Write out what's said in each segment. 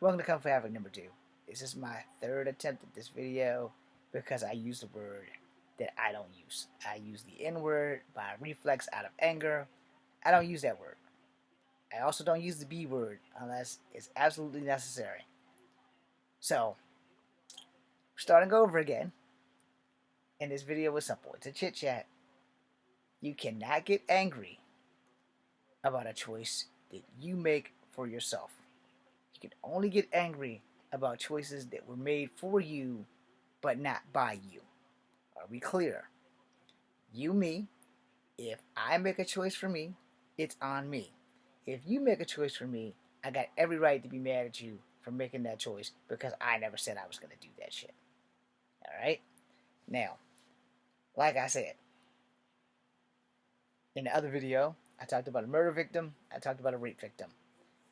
Welcome to Kung Fu Havoc number 2. This is my third attempt at this video because I use the word that I don't use. I use the N word by reflex out of anger. I don't use that word. I also don't use the B word unless it's absolutely necessary. So, starting over again, and this video was simple. It's a chit chat. You cannot get angry about a choice that you make for yourself. You can only get angry about choices that were made for you but not by you. Are we clear? You, me. If I make a choice for me, it's on me. If you make a choice for me, I got every right to be mad at you for making that choice because I never said I was going to do that shit. Alright? Now, like I said, in the other video, I talked about a murder victim, I talked about a rape victim.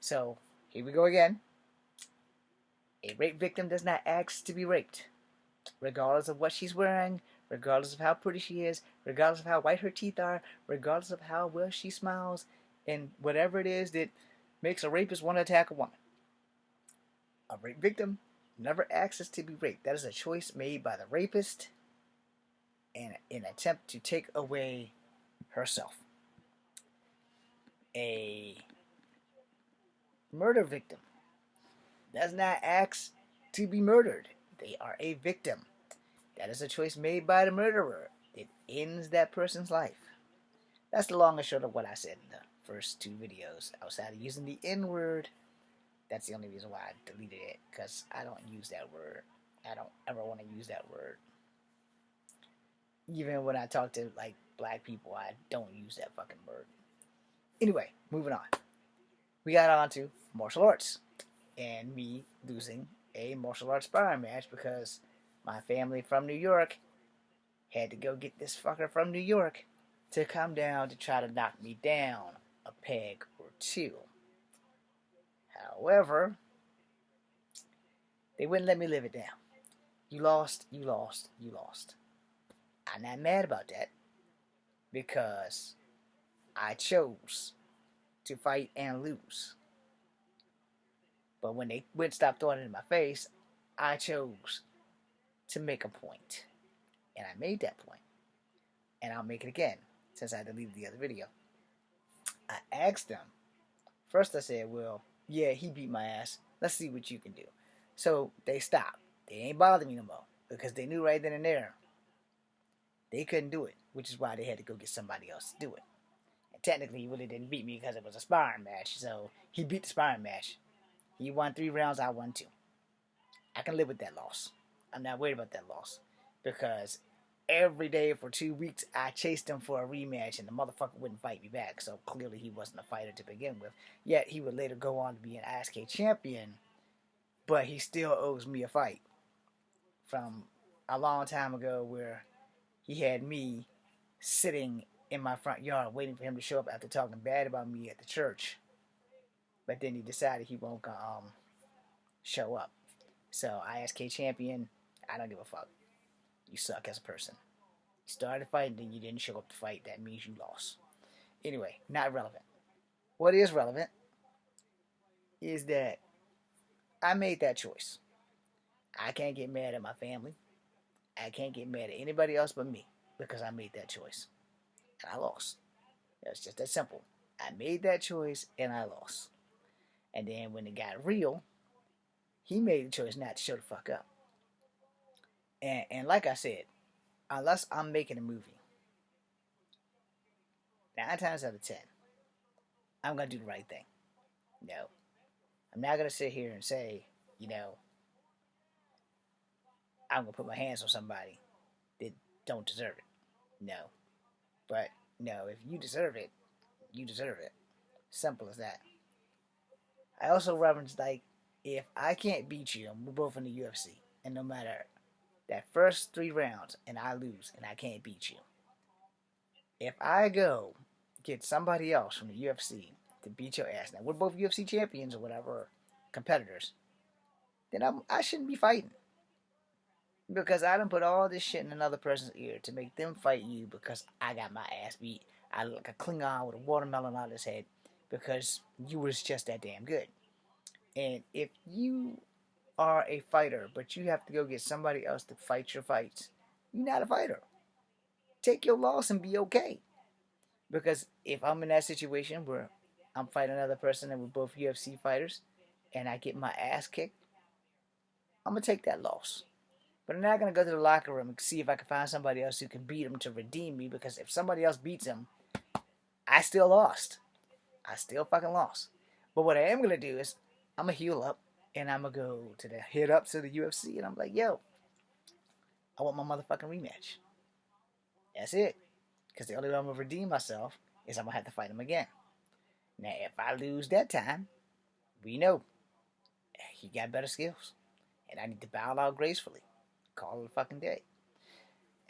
So, here we go again. A rape victim does not ask to be raped, regardless of what she's wearing, regardless of how pretty she is, regardless of how white her teeth are, regardless of how well she smiles, and whatever it is that makes a rapist want to attack a woman. A rape victim never asks to be raped. That is a choice made by the rapist in an attempt to take away herself. A murder victim does not ask to be murdered. They are a victim. That is a choice made by the murderer. It ends that person's life. That's the long and short of what I said in the first two videos. Outside of using the N word, that's the only reason why I deleted it, because I don't use that word. I don't ever want to use that word. Even when I talk to like black people, I don't use that fucking word. Anyway, moving on. We got on to martial arts and me losing a martial arts sparring match because my family from New York had to go get this fucker from New York to come down to try to knock me down a peg or two. However, they wouldn't let me live it down. You lost, you lost, you lost. I'm not mad about that because I chose to fight and lose. But when they wouldn't stop throwing it in my face, I chose to make a point. And I made that point. And I'll make it again since I deleted the other video. I asked them. First I said, well, yeah, he beat my ass. Let's see what you can do. So they stopped. They ain't bothering me no more because they knew right then and there they couldn't do it, which is why they had to go get somebody else to do it. And technically, he really didn't beat me because it was a sparring match. So he beat the sparring match. He won 3 rounds, I won 2. I can live with that loss. I'm not worried about that loss because every day for 2 weeks I chased him for a rematch and the motherfucker wouldn't fight me back. So clearly he wasn't a fighter to begin with. Yet he would later go on to be an ISK champion, but he still owes me a fight from a long time ago where he had me sitting in my front yard waiting for him to show up after talking bad about me at the church. But then he decided he won't show up. So ISK champion, I don't give a fuck. You suck as a person. You started fighting, then you didn't show up to fight. That means you lost. Anyway, not relevant. What is relevant is that I made that choice. I can't get mad at my family. I can't get mad at anybody else but me because I made that choice. And I lost. It's just that simple. I made that choice and I lost. And then when it got real, he made the choice not to show the fuck up. And like I said, unless I'm making a movie, 9 times out of 10, I'm going to do the right thing. No. I'm not going to sit here and say, I'm going to put my hands on somebody that don't deserve it. No. But, no, if you deserve it, you deserve it. Simple as that. I also reference, like, if I can't beat you, and we're both in the UFC, and no matter that first 3 rounds, and I lose, and I can't beat you, if I go get somebody else from the UFC to beat your ass, now we're both UFC champions or whatever, competitors, then I shouldn't be fighting. Because I done put all this shit in another person's ear to make them fight you because I got my ass beat. I look like a Klingon with a watermelon on his head because you was just that damn good. And if you are a fighter, but you have to go get somebody else to fight your fights, you're not a fighter. Take your loss and be okay. Because if I'm in that situation where I'm fighting another person and we're both UFC fighters and I get my ass kicked, I'm going to take that loss. But I'm not going to go to the locker room and see if I can find somebody else who can beat him to redeem me, because if somebody else beats him, I still lost. I still fucking lost. But what I am going to do is I'm going to heal up and I'm going to go to the head up to the UFC and I'm like, yo, I want my motherfucking rematch. That's it. Because the only way I'm going to redeem myself is I'm going to have to fight him again. Now, if I lose that time, we know he got better skills. And I need to bow out gracefully. Call it a fucking day.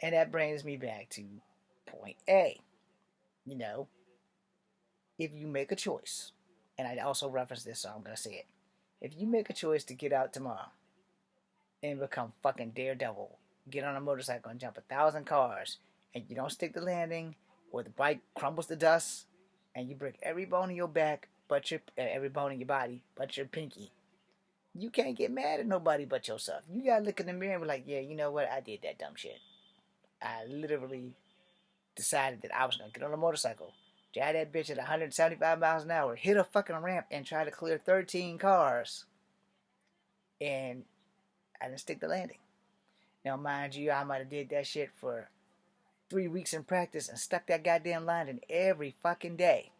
And that brings me back to point A. You know, if you make a choice, and I also reference this, so I'm going to say it. If you make a choice to get out tomorrow and become fucking Daredevil, get on a motorcycle and jump 1,000 cars, and you don't stick the landing, or the bike crumbles to dust, and you break every bone in your back, but every bone in your body, but your pinky, you can't get mad at nobody but yourself. You gotta look in the mirror and be like, yeah, you know what? I did that dumb shit. I literally decided that I was gonna get on a motorcycle, drive that bitch at 175 miles an hour, hit a fucking ramp, and try to clear 13 cars. And I didn't stick the landing. Now, mind you, I might have did that shit for 3 weeks in practice and stuck that goddamn landing every fucking day.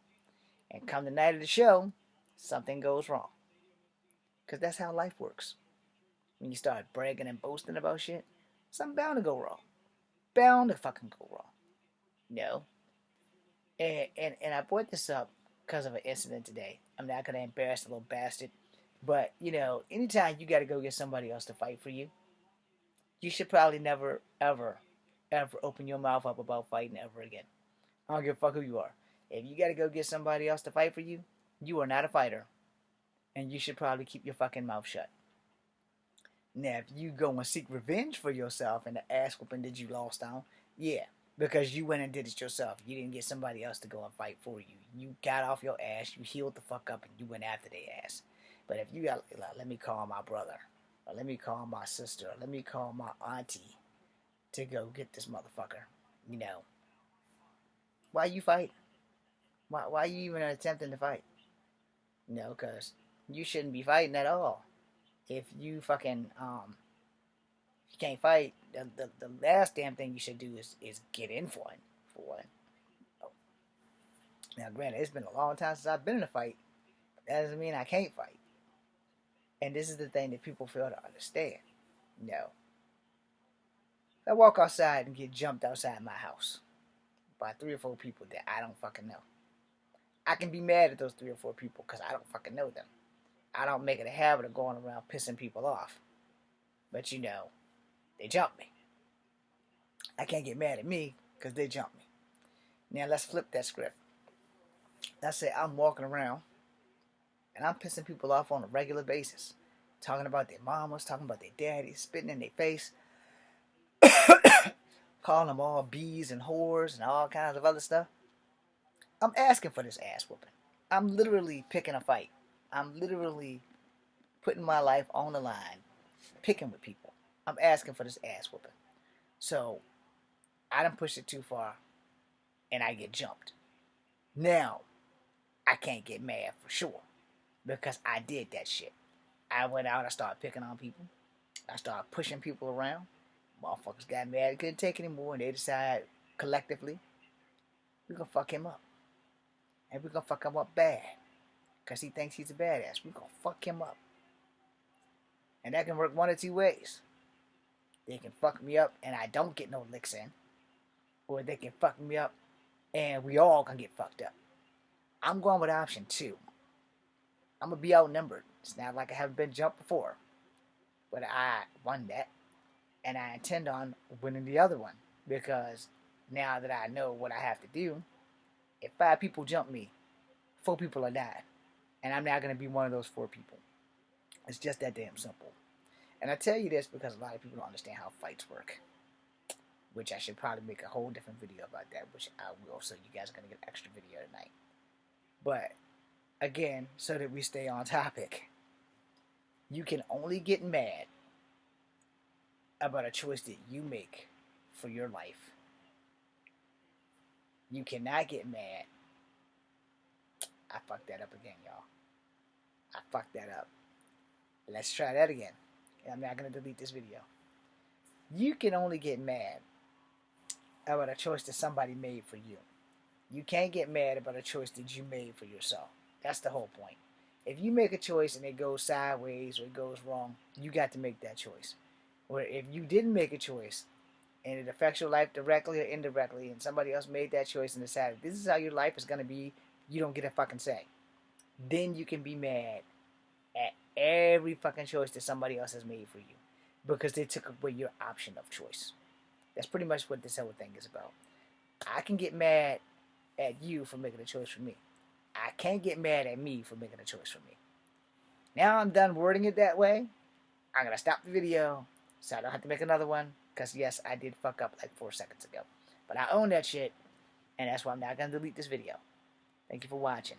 And come the night of the show, something goes wrong. Because that's how life works. When you start bragging and boasting about shit, something bound to go wrong. Bound to fucking go wrong. No. And I brought this up because of an incident today. I'm not going to embarrass the little bastard. But, you know, anytime you got to go get somebody else to fight for you, you should probably never, ever, ever open your mouth up about fighting ever again. I don't give a fuck who you are. If you got to go get somebody else to fight for you, you are not a fighter. And you should probably keep your fucking mouth shut. Now, if you go and seek revenge for yourself and the ass whooping that you lost on, yeah, because you went and did it yourself. You didn't get somebody else to go and fight for you. You got off your ass, you healed the fuck up, and you went after their ass. But if you got, like, let me call my brother, or let me call my sister, or let me call my auntie to go get this motherfucker, you know, why you fight? Why you even attempting to fight? You know, because you shouldn't be fighting at all. If you fucking, you can't fight, the last damn thing you should do is get in for one. Oh. Now, granted, it's been a long time since I've been in a fight. But that doesn't mean I can't fight. And this is the thing that people fail to understand. No. I walk outside and get jumped outside my house by 3 or 4 people that I don't fucking know. I can be mad at those 3 or 4 people because I don't fucking know them. I don't make it a habit of going around pissing people off. But you know, they jumped me. I can't get mad at me because they jumped me. Now let's flip that script. Let's say I'm walking around and I'm pissing people off on a regular basis. Talking about their mamas, talking about their daddies, spitting in their face. Calling them all bees and whores and all kinds of other stuff. I'm asking for this ass whooping. I'm literally picking a fight. I'm literally putting my life on the line, picking with people. I'm asking for this ass whooping. So, I done pushed it too far, and I get jumped. Now, I can't get mad for sure, because I did that shit. I went out, I started picking on people. I started pushing people around. Motherfuckers got mad, couldn't take it anymore, and they decided collectively, we're gonna fuck him up. And we're gonna fuck him up bad. Because he thinks he's a badass. We're gonna fuck him up. And that can work one of 2 ways. They can fuck me up and I don't get no licks in. Or they can fuck me up and we all gonna get fucked up. I'm going with option 2. I'm gonna be outnumbered. It's not like I haven't been jumped before. But I won that. And I intend on winning the other one. Because now that I know what I have to do, if 5 people jump me, 4 people are dying. And I'm not going to be one of those 4 people. It's just that damn simple. And I tell you this because a lot of people don't understand how fights work. Which I should probably make a whole different video about that. Which I will, so you guys are going to get an extra video tonight. But, again, so that we stay on topic. You can only get mad about a choice that you make for your life. You cannot get mad. I fucked that up again, y'all. I fucked that up. Let's try that again. I'm not going to delete this video. You can only get mad about a choice that somebody made for you. You can't get mad about a choice that you made for yourself. That's the whole point. If you make a choice and it goes sideways or it goes wrong, you got to make that choice. Or if you didn't make a choice and it affects your life directly or indirectly and somebody else made that choice and decided this is how your life is going to be, you don't get a fucking say. Then you can be mad at every fucking choice that somebody else has made for you because they took away your option of choice. That's pretty much what this whole thing is about. I can get mad at you for making a choice for me. I can't get mad at me for making a choice for me. Now I'm done wording it that way. I'm going to stop the video so I don't have to make another one. Because yes, I did fuck up like 4 seconds ago. But I own that shit. And that's why I'm not going to delete this video. Thank you for watching.